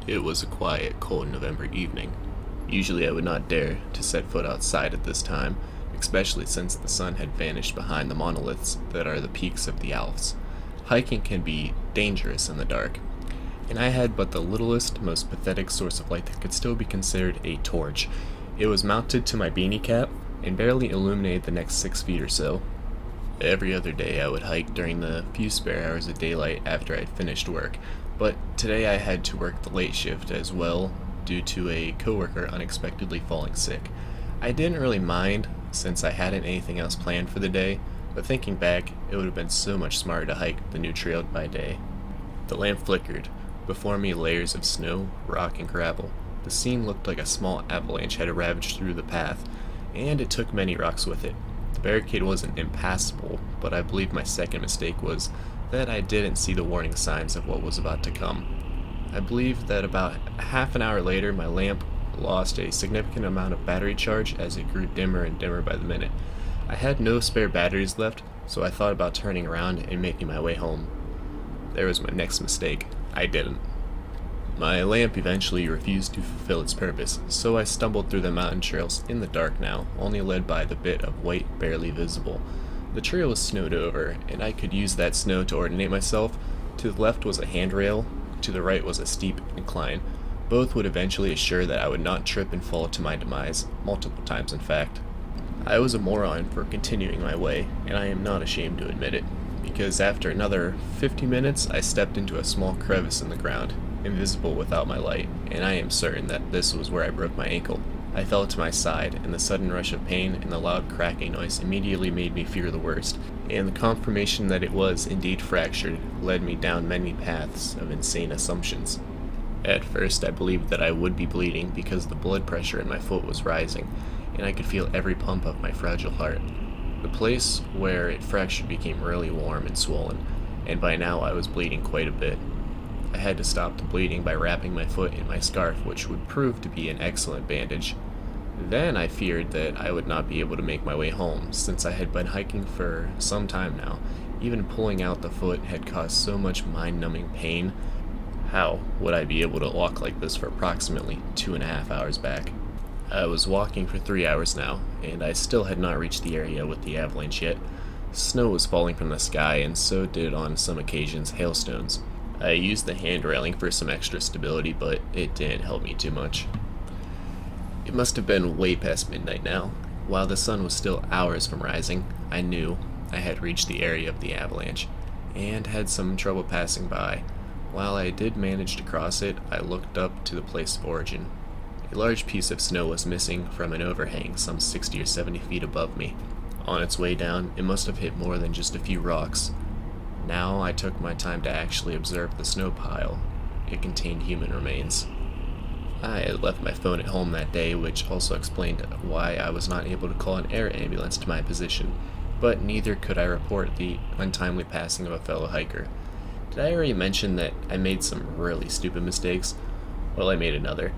It was a quiet, cold November evening. Usually I would not dare to set foot outside at this time, especially since the sun had vanished behind the monoliths that are the peaks of the Alps. Hiking can be dangerous in the dark, and I had but the littlest, most pathetic source of light that could still be considered a torch. It was mounted to my beanie cap and barely illuminated the next 6 feet or so. Every other day I would hike during the few spare hours of daylight after I'd finished work, but today I had to work the late shift as well due to a coworker unexpectedly falling sick. I didn't really mind since I hadn't anything else planned for the day, but thinking back, it would have been so much smarter to hike the new trail by day. The lamp flickered. Before me, layers of snow, rock, and gravel. The scene looked like a small avalanche had ravaged through the path, and it took many rocks with it. The barricade wasn't impassable, but I believe my second mistake was that I didn't see the warning signs of what was about to come. I believe that about half an hour later, my lamp lost a significant amount of battery charge as it grew dimmer and dimmer by the minute. I had no spare batteries left, so I thought about turning around and making my way home. There was my next mistake. I didn't. My lamp eventually refused to fulfill its purpose, so I stumbled through the mountain trails in the dark now, only led by the bit of white barely visible. The trail was snowed over, and I could use that snow to ordinate myself. To the left was a handrail, to the right was a steep incline. Both would eventually assure that I would not trip and fall to my demise, multiple times in fact. I was a moron for continuing my way, and I am not ashamed to admit it, because after another 50 minutes I stepped into a small crevice in the ground, invisible without my light, and I am certain that this was where I broke my ankle. I fell to my side, and the sudden rush of pain and the loud cracking noise immediately made me fear the worst, and the confirmation that it was indeed fractured led me down many paths of insane assumptions. At first I believed that I would be bleeding because the blood pressure in my foot was rising, and I could feel every pump of my fragile heart. The place where it fractured became really warm and swollen, and by now I was bleeding quite a bit. I had to stop the bleeding by wrapping my foot in my scarf, which would prove to be an excellent bandage. Then I feared that I would not be able to make my way home, since I had been hiking for some time now. Even pulling out the foot had caused so much mind-numbing pain. How would I be able to walk like this for approximately 2.5 hours back? I was walking for 3 hours now, and I still had not reached the area with the avalanche yet. Snow was falling from the sky, and so did on some occasions hailstones. I used the hand railing for some extra stability, but it didn't help me too much. It must have been way past midnight now. While the sun was still hours from rising, I knew I had reached the area of the avalanche, and had some trouble passing by. While I did manage to cross it, I looked up to the place of origin. A large piece of snow was missing from an overhang some 60 or 70 feet above me. On its way down, it must have hit more than just a few rocks. Now I took my time to actually observe the snow pile. It contained human remains. I had left my phone at home that day, which also explained why I was not able to call an air ambulance to my position, but neither could I report the untimely passing of a fellow hiker. Did I already mention that I made some really stupid mistakes? Well, I made another.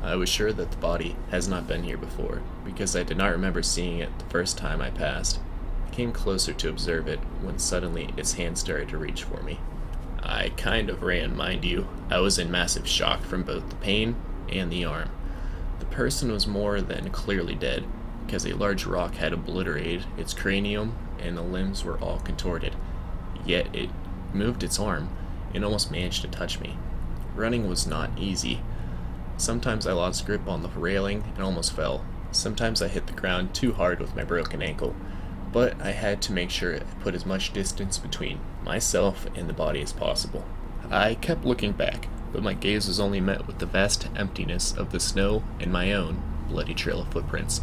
I was sure that the body has not been here before, because I did not remember seeing it the first time I passed. I came closer to observe it when suddenly its hand started to reach for me. I kind of ran, mind you. I was in massive shock from both the pain and the arm. The person was more than clearly dead, because a large rock had obliterated its cranium and the limbs were all contorted. Yet it moved its arm and almost managed to touch me. Running was not easy. Sometimes I lost grip on the railing and almost fell. Sometimes I hit the ground too hard with my broken ankle. But I had to make sure I put as much distance between myself and the body as possible. I kept looking back, but my gaze was only met with the vast emptiness of the snow and my own bloody trail of footprints.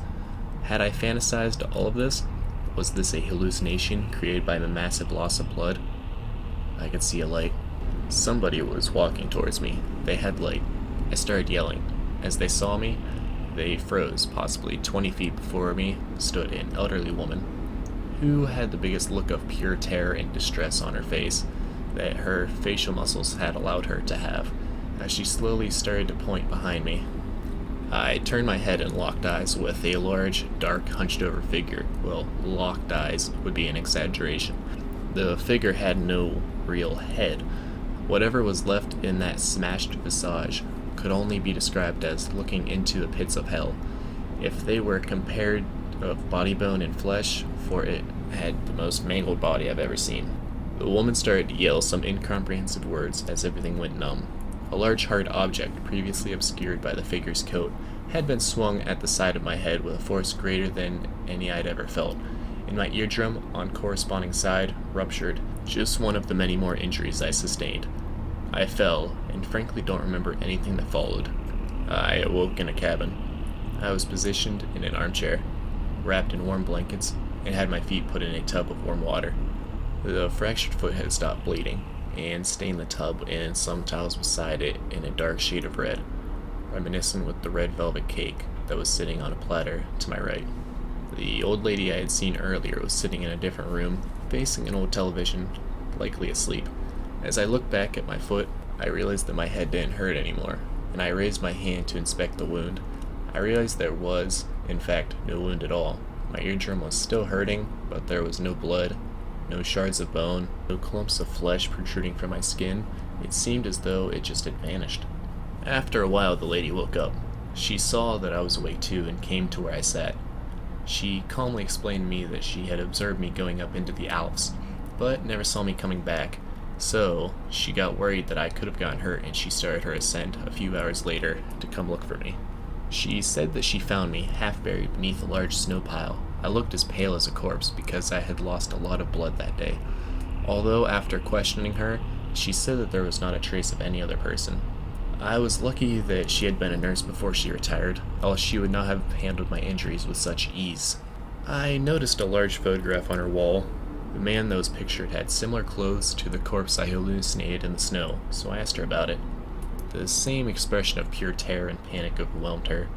Had I fantasized all of this? Was this a hallucination created by the massive loss of blood? I could see a light. Somebody was walking towards me. They had light. I started yelling. As they saw me, they froze. Possibly 20 feet before me stood an elderly woman, who had the biggest look of pure terror and distress on her face that her facial muscles had allowed her to have, as she slowly started to point behind me. I turned my head and locked eyes with a large, dark, hunched-over figure. Well, locked eyes would be an exaggeration. The figure had no real head. Whatever was left in that smashed visage could only be described as looking into the pits of hell. If they were compared of body bone and flesh, for it had the most mangled body I've ever seen. The woman started to yell some incomprehensible words as everything went numb. A large hard object, previously obscured by the figure's coat, had been swung at the side of my head with a force greater than any I'd ever felt, and my eardrum, on corresponding side, ruptured, just one of the many more injuries I sustained. I fell, and frankly don't remember anything that followed. I awoke in a cabin. I was positioned in an armchair, wrapped in warm blankets, and had my feet put in a tub of warm water. The fractured foot had stopped bleeding, and stained the tub and some towels beside it in a dark shade of red, reminiscent with the red velvet cake that was sitting on a platter to my right. The old lady I had seen earlier was sitting in a different room, facing an old television, likely asleep. As I looked back at my foot, I realized that my head didn't hurt anymore, and I raised my hand to inspect the wound. I realized there was, in fact, no wound at all. My eardrum was still hurting, but there was no blood, no shards of bone, no clumps of flesh protruding from my skin. It seemed as though it just had vanished. After a while, the lady woke up. She saw that I was awake too and came to where I sat. She calmly explained to me that she had observed me going up into the Alps, but never saw me coming back. So, she got worried that I could have gotten hurt, and she started her ascent a few hours later to come look for me. She said that she found me half buried beneath a large snow pile. I looked as pale as a corpse because I had lost a lot of blood that day. Although after questioning her, she said that there was not a trace of any other person. I was lucky that she had been a nurse before she retired, else she would not have handled my injuries with such ease. I noticed a large photograph on her wall. The man that was pictured had similar clothes to the corpse I hallucinated in the snow, so I asked her about it. The same expression of pure terror and panic overwhelmed her.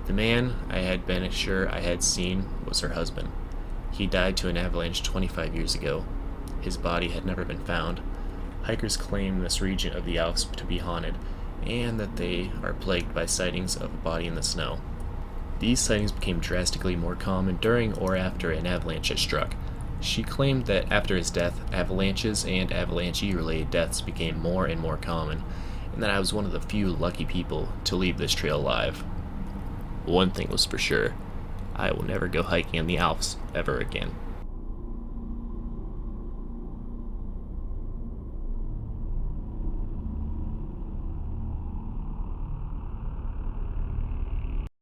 The man I had been sure I had seen was her husband. He died to an avalanche 25 years ago. His body had never been found. Hikers claim this region of the Alps to be haunted, and that they are plagued by sightings of a body in the snow. These sightings became drastically more common during or after an avalanche had struck. She claimed that after his death, avalanches and avalanche-related deaths became more and more common, and that I was one of the few lucky people to leave this trail alive. One thing was for sure, I will never go hiking in the Alps ever again.